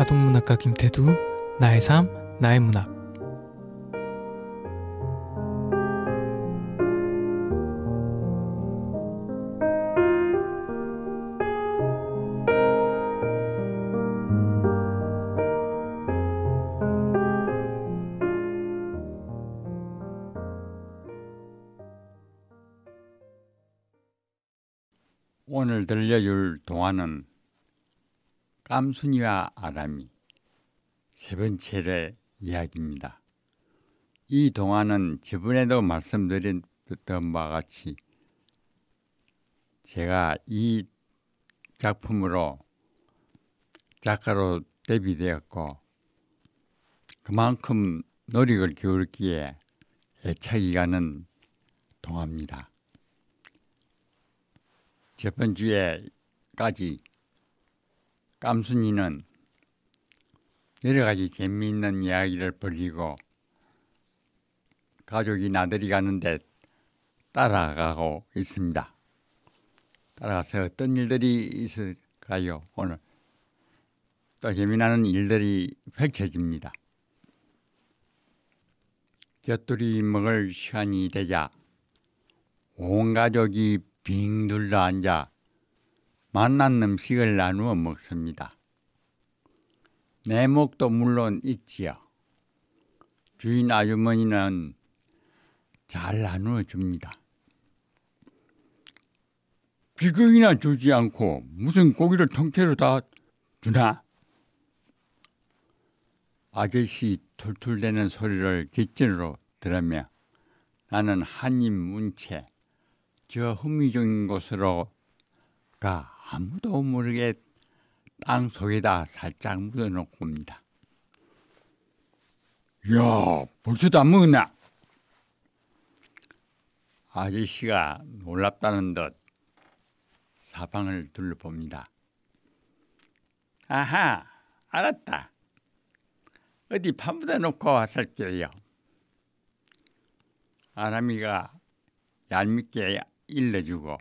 아동문학가 김태두, 나의 삶, 나의 문학. 오늘 들려줄 동화는 깜순이와 아람이 세 번째 이야기입니다. 이 동화는 저번에도 말씀드렸던 바와 같이 제가 이 작품으로 작가로 데뷔되었고 그만큼 노력을 기울기에 애착이 가는 동화입니다. 저번 주에까지 깜순이는 여러 가지 재미있는 이야기를 벌이고 가족이 나들이 가는데 따라가고 있습니다. 따라가서 어떤 일들이 있을까요? 오늘 또 재미나는 일들이 펼쳐집니다. 곁들이 먹을 시간이 되자 온 가족이 빙 둘러 앉아 맛난 음식을 나누어 먹습니다. 내 목도 물론 있지요. 주인 아주머니는 잘 나누어 줍니다. 비극이나 주지 않고 무슨 고기를 통째로 다 주나? 아저씨 툴툴대는 소리를 귓전으로 들으며 나는 한입 문 채 저 흥미적인 곳으로 가 아무도 모르게 땅 속에다 살짝 묻어놓고 옵니다. 야, 벌써 다 먹었나? 아저씨가 놀랍다는 듯 사방을 둘러봅니다. 아하, 알았다. 어디 파묻어 놓고 왔을게요. 아람이가 얄밉게 일러주고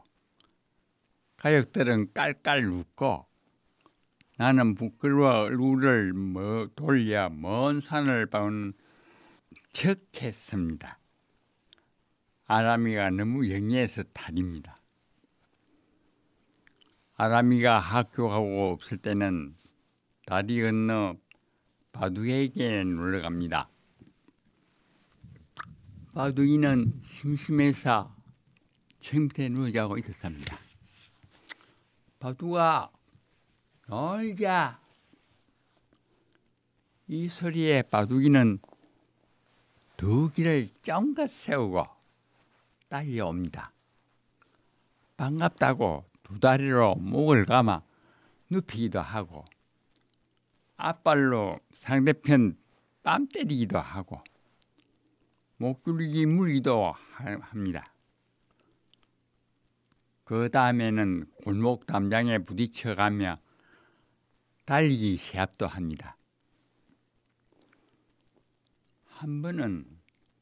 가족들은 깔깔 웃고 나는 부끄러워 얼굴을 돌려 먼 산을 보는 척했습니다. 아람이가 너무 영리해서 탈입니다. 아람이가 학교 가고 없을 때는 다리 건너 바둑에게 놀러 갑니다. 바둑이는 심심해서 침대에 누워 자고 있었습니다. 바둑아, 놀자. 이 소리에 바둑이는 두 귀를 쫑긋 세우고 딸려옵니다. 반갑다고 두 다리로 목을 감아 눕히기도 하고 앞발로 상대편 뺨 때리기도 하고 목줄기 물기도 합니다. 그 다음에는 골목 담장에 부딪혀가며 달리기 시합도 합니다. 한 번은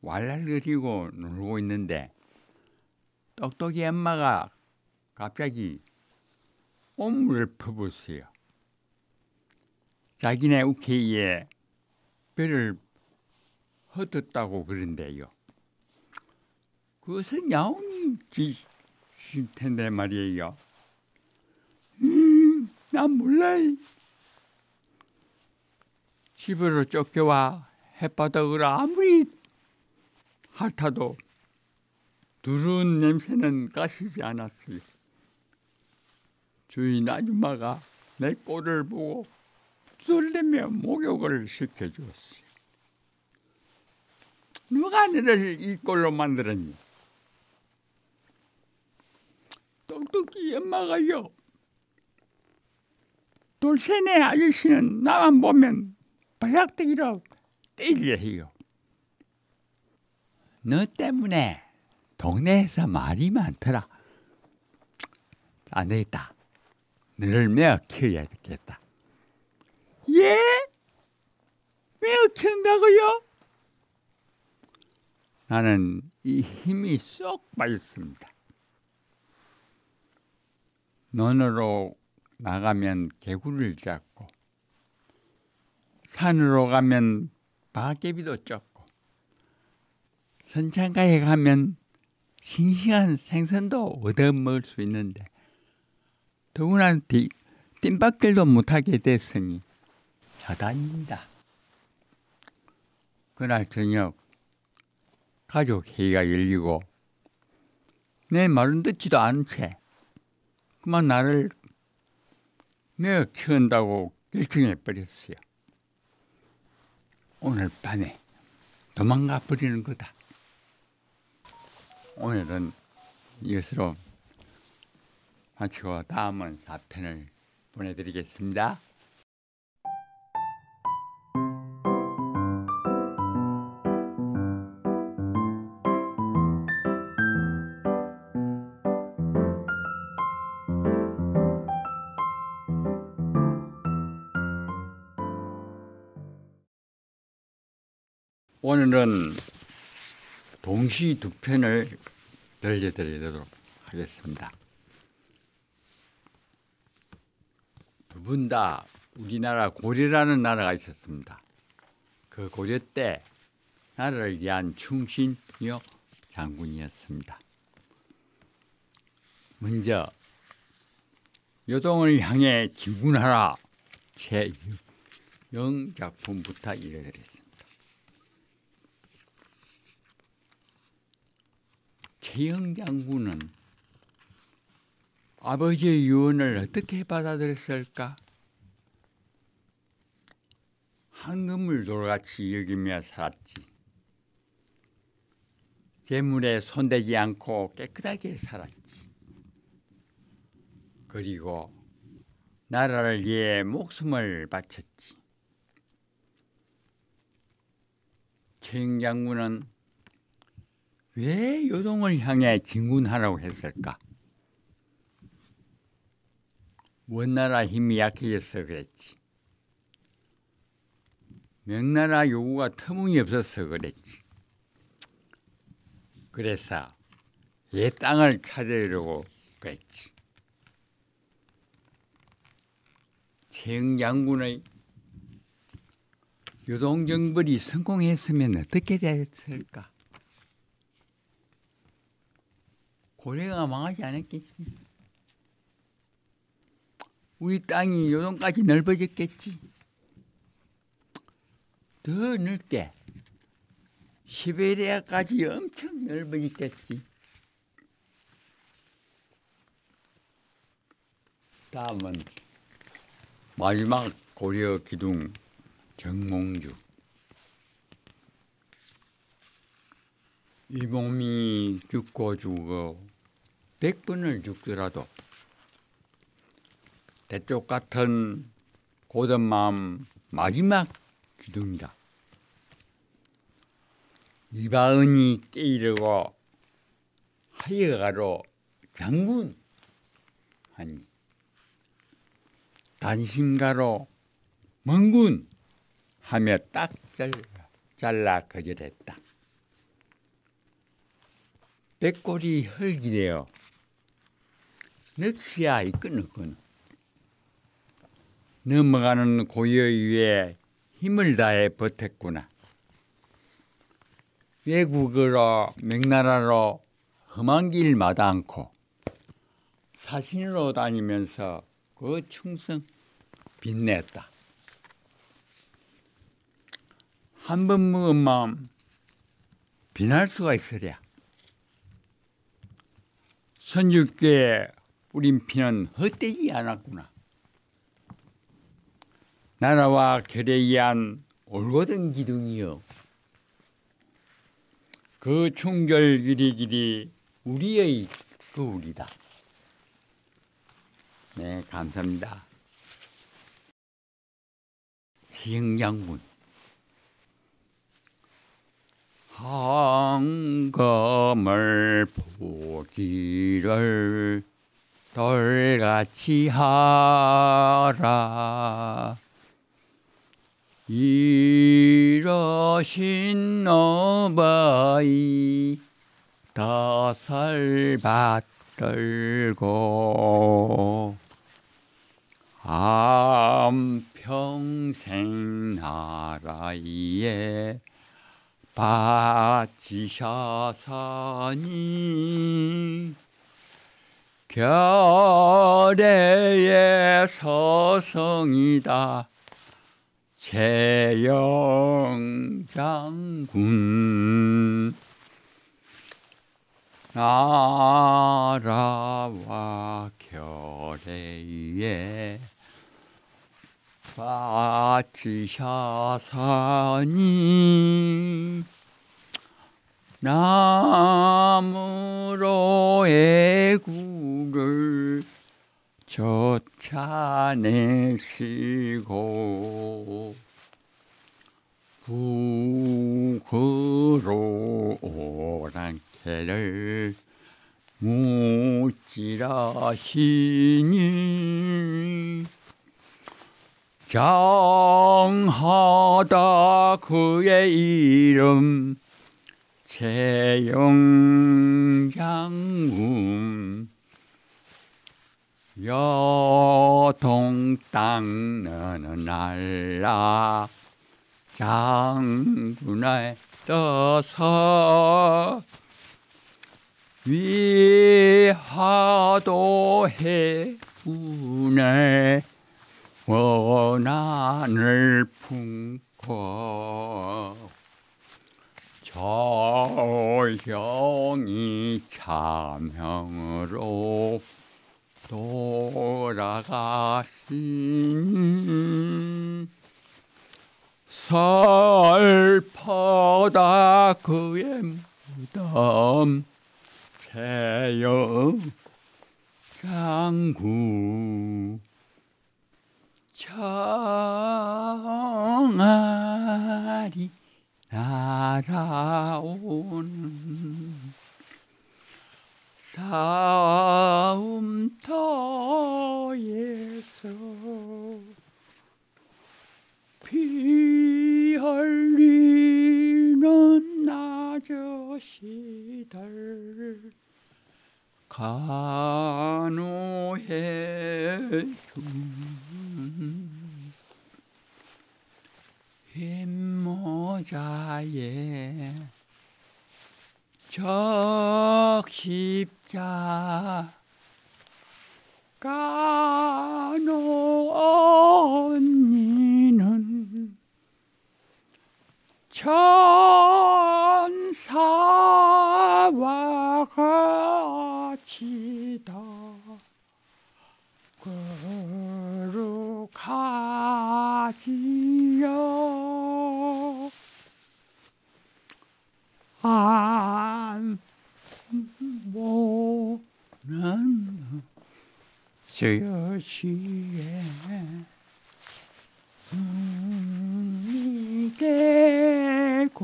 왈랄거리고 놀고 있는데 똑똑이 엄마가 갑자기 오물을 퍼붓어요. 자기네 우케이에 뼈를 헛었다고 그런데요. 그것은 야옹이 짓일 텐데 말이에요. 난 몰라요. 집으로 쫓겨와 햇바닥을 아무리 핥아도 두루운 냄새는 가시지 않았어요. 주인 아줌마가 내 꼴을 보고 쏠내며 목욕을 시켜주었어요. 누가 너를 이 꼴로 만들었니? 똑똑히 엄마가요. 돌쇠네 아저씨는 나만 보면 바삭대기로 때리려 해요. 너 때문에 동네에서 말이 많더라. 안 되겠다. 너를 매어 키워야겠다. 예? 매어 키운다고요? 나는 이 힘이 쏙 빠졌습니다. 논으로 나가면 개구리를 잡고 산으로 가면 바개비도 적고 선창가에 가면 싱싱한 생선도 얻어먹을 수 있는데 더구나 뜀박질도 못하게 됐으니 자단입니다. 그날 저녁 가족 회의가 열리고 내 말은 듣지도 않은 채 그만 나를 내어 키운다고 결정해버렸어요. 오늘 밤에 도망가 버리는 거다. 오늘은 이것으로 마치고 다음은 4편을 보내드리겠습니다. 오늘은 동시 두 편을 들려드리도록 하겠습니다. 두 분 다 우리나라 고려라는 나라가 있었습니다. 그 고려 때 나라를 위한 충신여 장군이었습니다. 먼저 요동을 향해 진군하라 제0 작품부터 읽어드리겠습니다. 최영 장군은 아버지의 유언을 어떻게 받아들였을까? 황금을 돌같이 여기며 살았지. 재물에 손대지 않고 깨끗하게 살았지. 그리고 나라를 위해 목숨을 바쳤지. 최영 장군은 왜 요동을 향해 진군하라고 했을까? 원나라 힘이 약해져서 그랬지. 명나라 요구가 터무니없어서 그랬지. 그래서 옛 땅을 찾으려고 그랬지. 최영 장군의 요동정벌이 성공했으면 어떻게 됐을까? 고려가 망하지 않았겠지. 우리 땅이 요동까지 넓어졌겠지. 더 넓게 시베리아까지 엄청 넓어졌겠지. 다음은 마지막 고려 기둥 정몽주. 이 몸이 죽고 죽어 100번을 죽더라도 대쪽 같은 고든 마음 마지막 기둥이다. 이바은이 깨이르고 하여가로 장군 하니 단심가로 먼군 하며 딱 잘라 거절했다. 백골이 헐기되어 넋이야 이끈 넘어가는 고요 위에 힘을 다해 버텼구나. 외국으로 명나라로 험한 길 마다 않고 사신으로 다니면서 그 충성 빛냈다. 한 번 먹은 마음 빈할 수가 있으랴. 선주께 뿌린 피는 헛되지 않았구나. 나라와 결에 의한 올곧은 기둥이여. 그 충결 길이 우리의 그울이다. 네, 감사합니다. 최영 장군. 황금을 보기를 돌같이 하라. 이러신 어바이 다살 받들고 한평생 나 사이에 바치샤사니 결의의 서성이다 재영장군 나라와 결의의 바치샤사니 남으로 애국을 쫓아내시고 북으로 오랑캐를 무찌라시니 정하다 그의 이름 재영장군 여동 땅는 날라 장군에 떠서 위하도 해군의 원한을 품고 조용히 참형으로 돌아가시니 슬퍼다 그의 무덤 재영장군 청아리 날아오는 싸움터에서 피 흘리는 아저씨들 간호해준 흰모자에 적십자 간호 언니는 천사와 같이다 거룩하지요 안 보는 저시에 눈이 개고요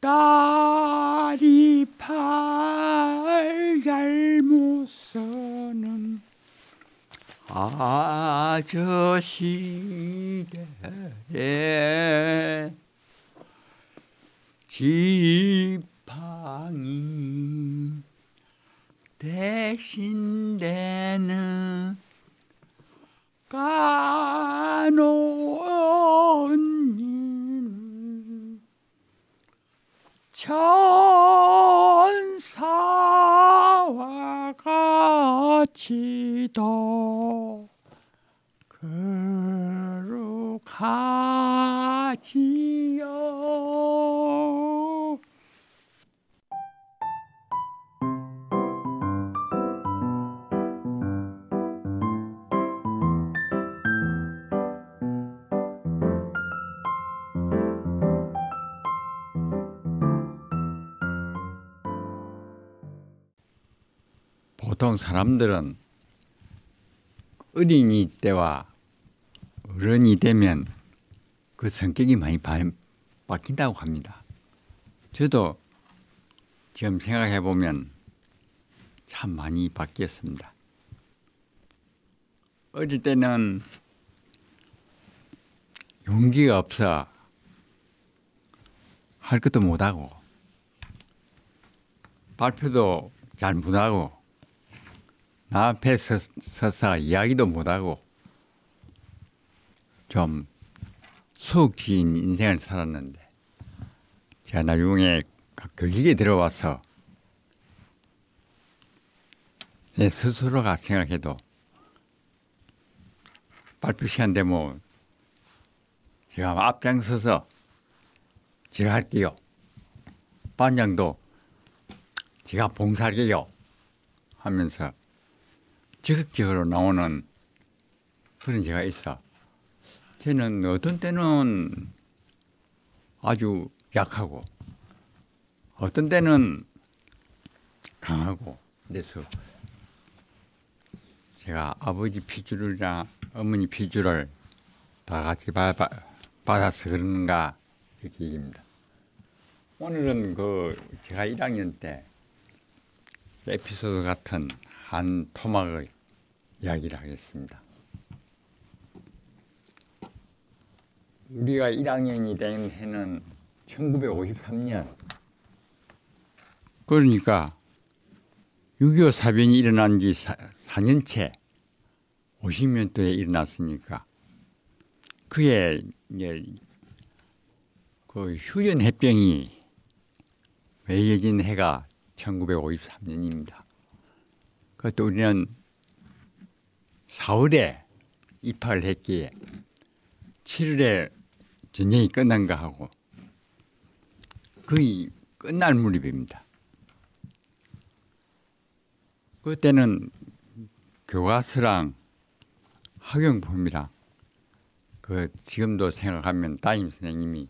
딸이 팔 잘못 서는 아저씨들의 지팡이 대신되는 간호 언니는 천사와 같이도 거룩하지요. 보통 사람들은 어린이 때와 어른이 되면 그 성격이 많이 바뀐다고 합니다. 저도 지금 생각해 보면 참 많이 바뀌었습니다. 어릴 때는 용기가 없어 할 것도 못하고 발표도 잘 못하고 나 앞에 서서 이야기도 못하고 좀 수억지인 인생을 살았는데 제가 나중에 교직에 들어와서 내 스스로가 생각해도 발표 시간대 뭐 제가 앞장서서 제가 할게요. 반장도 제가 봉사할게요 하면서 적극적으로 나오는 그런 제가 있어. 저는 어떤 때는 아주 약하고 어떤 때는 강하고 그래서 제가 아버지 피주를이나 어머니 피주를 다 같이 받아서 그런가 이렇게 얘기합니다. 오늘은 제가 1학년 때 에피소드 같은 한 토막을 이야기를 하겠습니다. 우리가 1학년이 된 해는 1953년. 그러니까 6.25 사변이 일어난 지 4년째 50년도에 일어났으니까 그의 이제 그 휴전해병이 외해진 해가 1953년입니다. 그것도 우리는 4월에 입학을 했기에 7월에 전쟁이 끝난가 하고 거의 끝날 무렵입니다. 그때는 교과서랑 학용품이랑 지금도 생각하면 담임 선생님이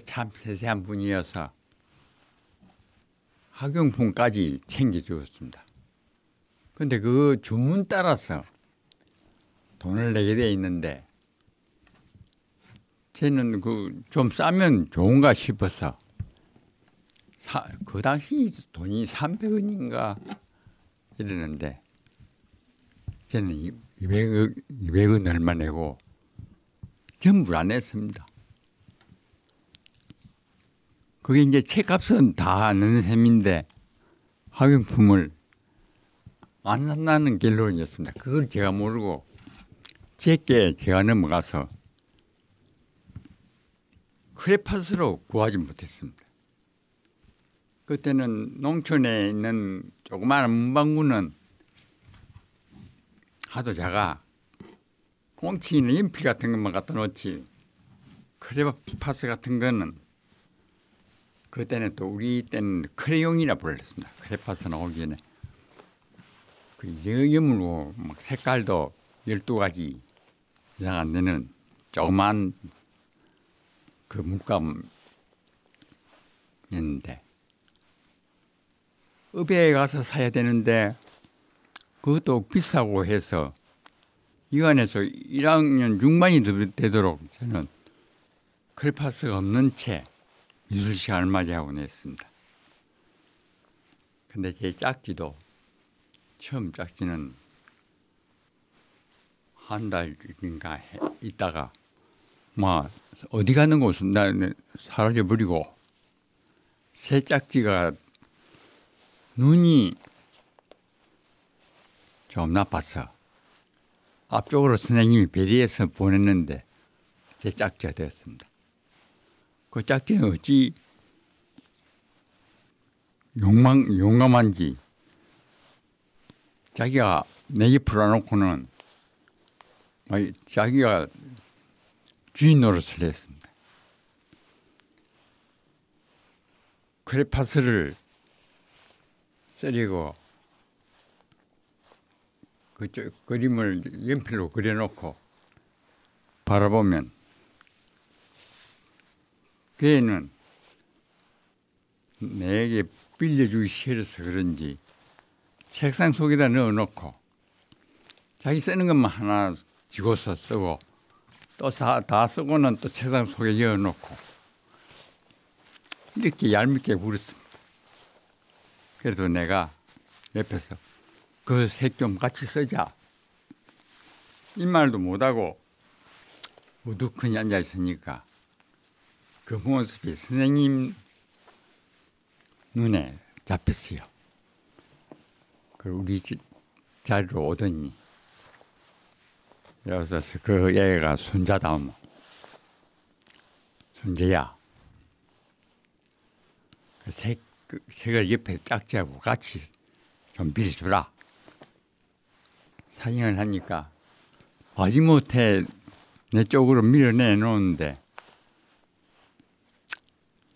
참 세세한 분이어서 학용품까지 챙겨주었습니다. 그런데 그 주문 따라서 돈을 내게 돼 있는데 저는 좀 싸면 좋은가 싶어서 그 당시 돈이 300원인가 이러는데 저는 200원 얼마 내고 전부 안 냈습니다. 그게 이제 책값은 다 넣는 셈인데 학용품을 안 산다는 결론이었습니다. 그걸 제가 모르고 제가 넘어가서 크레파스로 구하지 못했습니다. 그때는 농촌에 있는 조그마한 문방구는 하도 작아 꽁치는 연필 같은 것만 갖다 놓지 크레파스 같은 거는 그때는 또 우리 때는 크레용이라 불렀습니다. 크레파스 나오기 전에 여물고 막 색깔도 12가지 이상 안 되는 조그만 그 물감이었는데 읍에 가서 사야 되는데 그것도 비싸고 해서 이관에서 1학년 6만이 되도록 저는 크레파스가 없는 채 미술 시간을 맞이하고 냈습니다. 근데 제 짝지도 처음 짝지는 한 달인가 있다가 막 어디 가는 곳은 사라져 버리고 새 짝지가 눈이 좀 나빠서 앞쪽으로 선생님이 배리해서 보냈는데 제 짝지가 되었습니다. 그 짝지는 어찌 용감한지 자기가 내게 풀어놓고는 자기가 주인 노릇을 했습니다. 크레파스를 쓰리고 그쪽 그림을 연필로 그려놓고 바라보면 그 애는 내게 빌려주기 싫어서 그런지 책상 속에다 넣어놓고 자기 쓰는 것만 하나 쥐고서 쓰고 또 다 쓰고는 또 책상 속에 넣어놓고 이렇게 얄밉게 굴었습니다. 그래도 내가 옆에서 그 색 좀 같이 쓰자 이 말도 못하고 우두커니 앉아있으니까 그 모습이 선생님 눈에 잡혔어요. 그리고 우리 집 자리로 오더니 그래서 그 애가 손자다 뭐. 손자야. 색을 옆에 짝지하고 같이 좀 빌어주라. 사인을 하니까 마지못해 내 쪽으로 밀어내 놓는데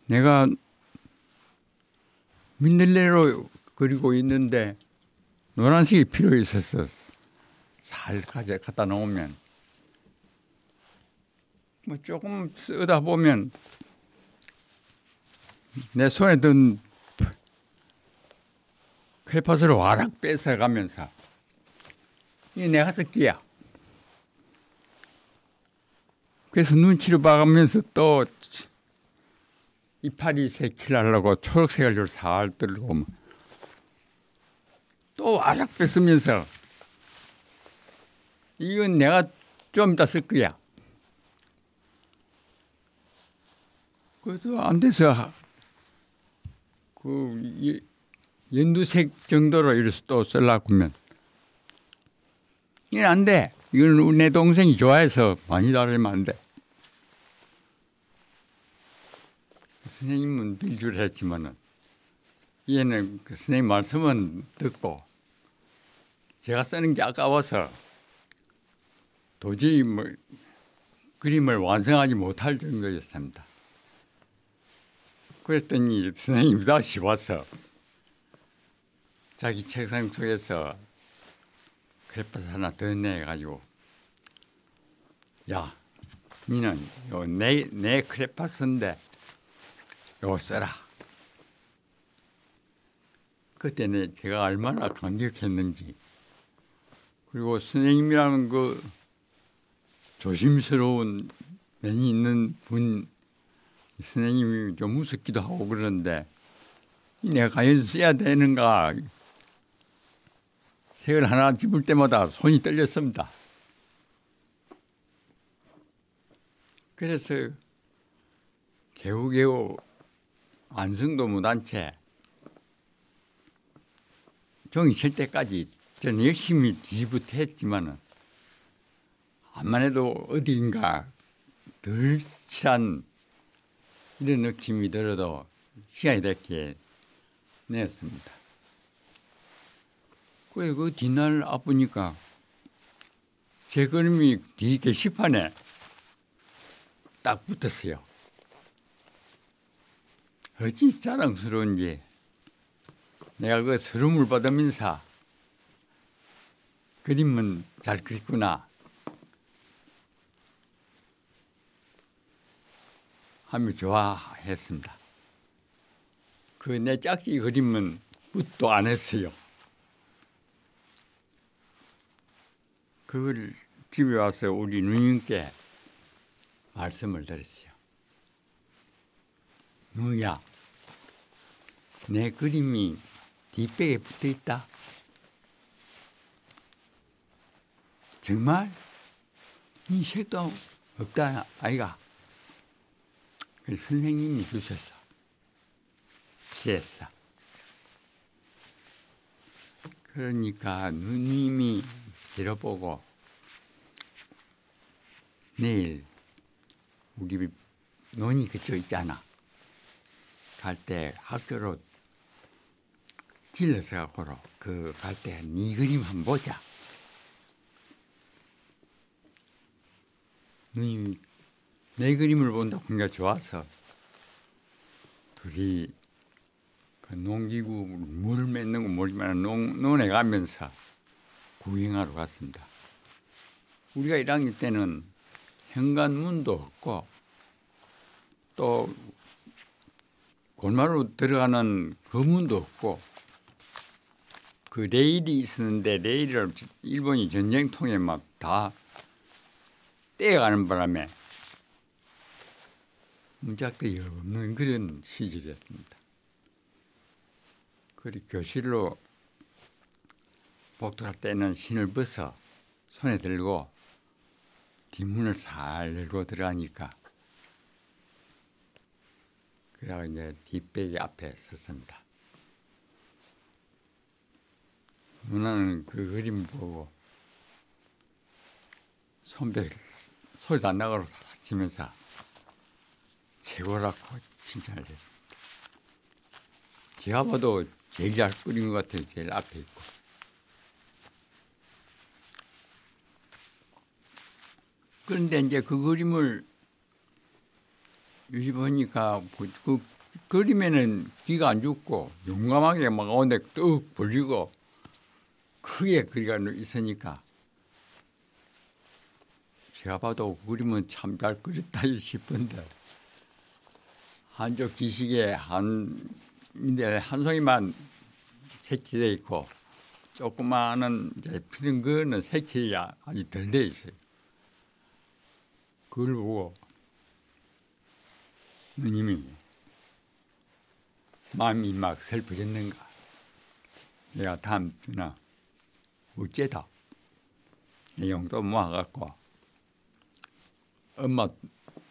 내가 민들레로 그리고 있는데 노란색이 필요 있어서 살까지 갖다 놓으면 뭐 조금 쓰다 보면 내 손에 든 크레파스를 와락 뺏어가면서 이 내가 쓸게야. 그래서 눈치를 봐가면서 또 이파리 색칠하려고 초록색을 살 들고 또 와락 뺏으면서 이건 내가 좀 이따 쓸 거야. 그래도 안 돼서 그 연두색 정도로 이래서 또 쓰려고 하면 이건 안 돼. 이건 내 동생이 좋아해서 많이 다르면 안 돼. 선생님은 빌주를 했지만은 얘는 그 선생님 말씀은 듣고 제가 쓰는 게 아까워서 도저히 뭐 그림을 완성하지 못할 정도였습니다. 그랬더니 선생님이 다시 와서 자기 책상 속에서 크레파스 하나 더 내가지고 야, 니는 내 크레파스인데 요거 써라. 그때는 제가 얼마나 감격했는지 그리고 선생님이라는 그 조심스러운 면이 있는 분 선생님이 좀 무섭기도 하고 그러는데 내가 과연 써야 되는가 색을 하나 집을 때마다 손이 떨렸습니다. 그래서 겨우겨우 완성도 못한 채 종이 칠 때까지 저는 열심히 뒤부터 했지만은 암만 해도 어디인가 덜 칠한 이런 느낌이 들어도 시간이 됐기에 냈습니다. 그래 그 뒷날 아프니까 제 그림이 뒤 게시판에 딱 붙었어요. 어찌 자랑스러운지 내가 그 서름을 받으면서 그림은 잘 그렸구나 하며 좋아했습니다. 그 내 짝지 그림은 붓도 안 했어요. 그걸 집에 와서 우리 누님께 말씀을 드렸어요. 누야, 내 그림이 뒷백에 붙어 있다. 정말? 이 색도 없다 아이가. 그래서 선생님이 주셨어. 칠했어. 그러니까 누님이 들어보고 내일 우리 논이 그쪽 있잖아. 갈 때 학교로 질러서 갖고로 그 갈 때 네 그림 한번 보자. 누님이 내 그림을 본다고 그러니까 좋아서 둘이 그 농기구 물을 맺는 거 모르지만 논에 가면서 구경하러 갔습니다. 우리가 1학년 때는 현관문도 없고 또 골마루 들어가는 거문도 없고 그 레일이 있었는데 레일을 일본이 전쟁통에 막 다 떼어가는 바람에 문짝들이 없는 그런 시절이었습니다. 그리고 교실로 복도할 때는 신을 벗어 손에 들고 뒷문을 살 열고 들어가니까 그래서 이제 뒷배기 앞에 섰습니다. 누나는 그 그림 보고 손배 소리도 안 나가고 치면서 최고라고 칭찬을 했습니다. 제가 봐도 제일 잘 그린 것 같아요. 제일 앞에 있고. 그런데 이제 그 그림을 여기 보니까 그 그림에는 기가 안 죽고 용감하게 막 가운데 뚝 벌리고 크게 그리가 있으니까 제가 봐도 그 그림은 참 잘 그렸다 싶은데 한쪽 기식에 인데 한 송이만 색칠돼 있고 조그마한 이제 피는 거는 색칠이 아직 덜 돼 있어요. 그걸 보고 누님이 마음이 막 슬퍼졌는가. 내가 다음 주나 어째다 용돈 모아갖고 엄마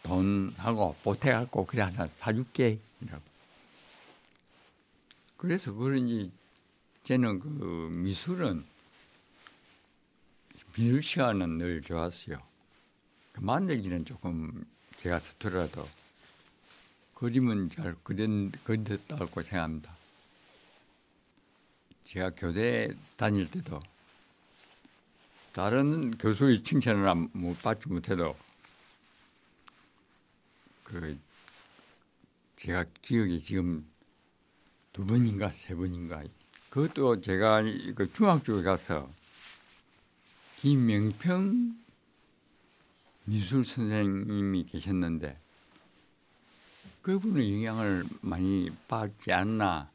돈하고 보태갖고 그래 하나 사줄게 이라고. 그래서 그런지 저는 그 미술 시간은 늘 좋았어요. 만들기는 조금 제가 서툴러도 그림은 잘 그렸다고 생각합니다. 제가 교대 다닐 때도 다른 교수의 칭찬을 못 받지 못해도 그 제가 기억이 지금 2번인가 3번인가 그것도 제가 그 중학교에 가서 김명평 미술 선생님이 계셨는데 그분의 영향을 많이 받지 않나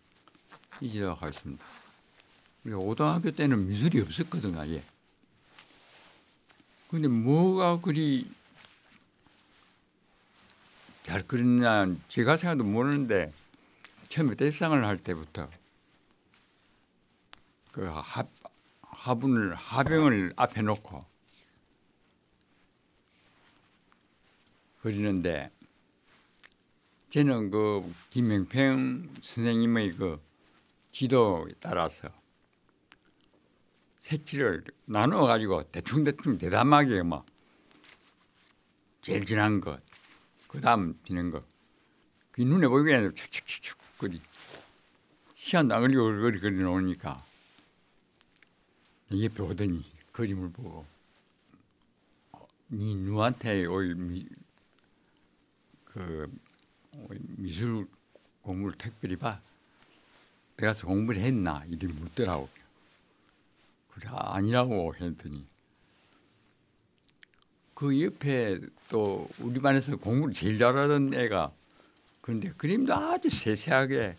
이지하고 있습니다. 우리가 고등학교 때는 미술이 없었거든요. 아예. 근데 뭐가 그리 잘 그렸냐 제가 생각도 모르는데 처음에 대상을 할 때부터 그 화병을 앞에 놓고 그리는데 저는 그 김명평 선생님의 그 지도에 따라서 색칠을 나누어 가지고 대충 대담하게 막 제일 진한 것, 그 다음 비는 것, 그 눈에 보이게 아니라 척척척척 그리 시간도 안 걸리고 그리 놓으니까 옆에 오더니 그림을 보고 네 누구한테 미술 공부를 특별히 봐? 내가서 공부를 했나? 이렇게 묻더라고요. 그래 아니라고 했더니 그 옆에 또 우리 반에서 공부를 제일 잘하던 애가 그런데 그림도 아주 세세하게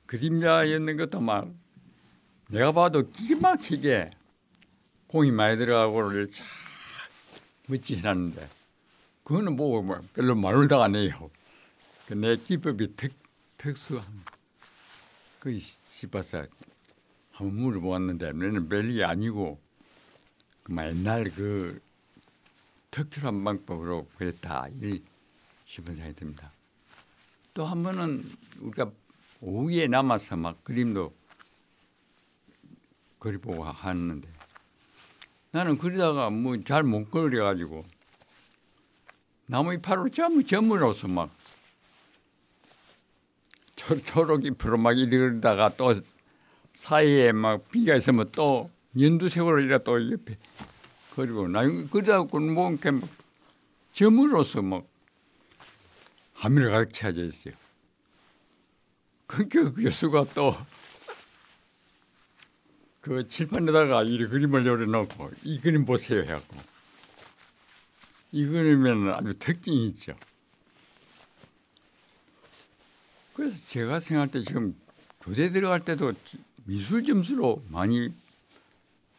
그림자였는 것도 막 내가 봐도 기가 막히게 공이 많이 들어가고를 참 멋지게 해놨는데 그거는 보고 뭐 별로 말을다가 안 해요. 내 기법이 특수한 그 싶어서 한번 물어보았는데 너는 별게 아니고 그만 옛날 그 특출한 방법으로 그랬다 싶은 생각이 듭니다. 또 한 번은 우리가 오후에 남아서 막 그림도 그려보고 하는데 나는 그리다가 뭐 잘 못 그려가지고 나무 이파로 점으로서 막 초록이 푸르막 이러다가 또 사이에 막 비가 있으면 또 연두색으로 이래 또 옆에 그리고 나중에 그러다가 뭐 이렇게 막 점으로서 막 하늘을 가득 채워져 있어요. 그러니까 그 교수가 또 그 칠판에다가 이 그림을 요려놓고 이 그림 보세요 해갖고 이 그림에는 아주 특징이 있죠. 그래서 제가 생각할 때 지금 교대 들어갈 때도 미술 점수로 많이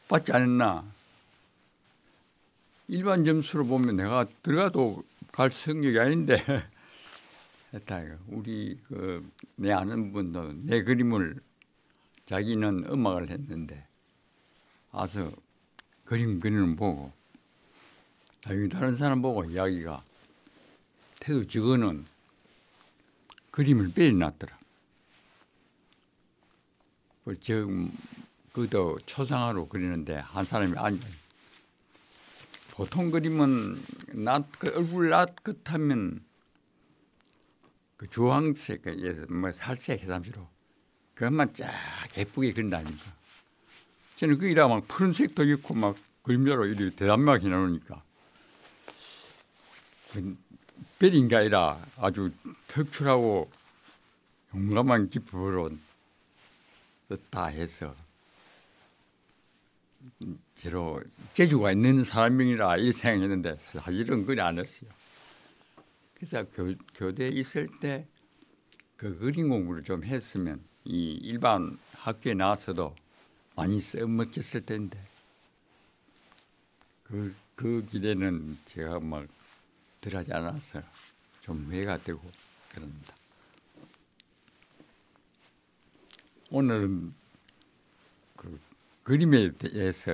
받지 않았나. 일반 점수로 보면 내가 들어가도 갈 성적이 아닌데 했다. 우리 내 아는 분도 내 그림을 자기는 음악을 했는데 와서 그림 그리는 보고 나중에 다른 사람 보고 이야기가 태도 저거는 그림을 빼놨더라. 그것도 초상화로 그리는데 한 사람이 앉아 보통 그림은 얼굴 낫 끝하면 그 주황색, 뭐 살색 해삼시로 그것만 쫙 예쁘게 그린다 아닙니까? 저는 거기다 막 푸른색도 있고 막 그림자로 이렇게 대단하게 나오니까 별인가 아니라 아주 특출하고 용감한 기법으로 다 해서 제로 재주가 있는 사람이라 이 생각했는데 사실은 그리 안 했어요. 그래서 교대에 있을 때 그 그림 공부를 좀 했으면 이 일반 학교에 나와서도 많이 써먹혔을 텐데 그 기대는 제가 막 덜하지 않았어요. 좀 후회가 되고 그럽니다. 오늘은 그 그림에 대해서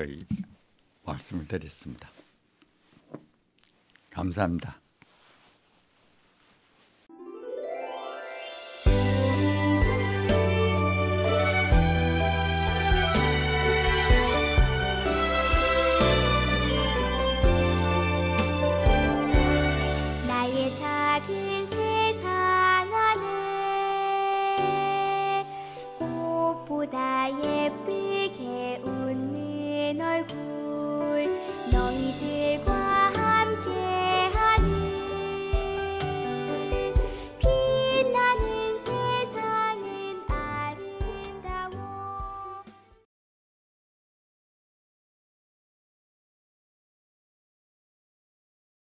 말씀을 드렸습니다. 감사합니다.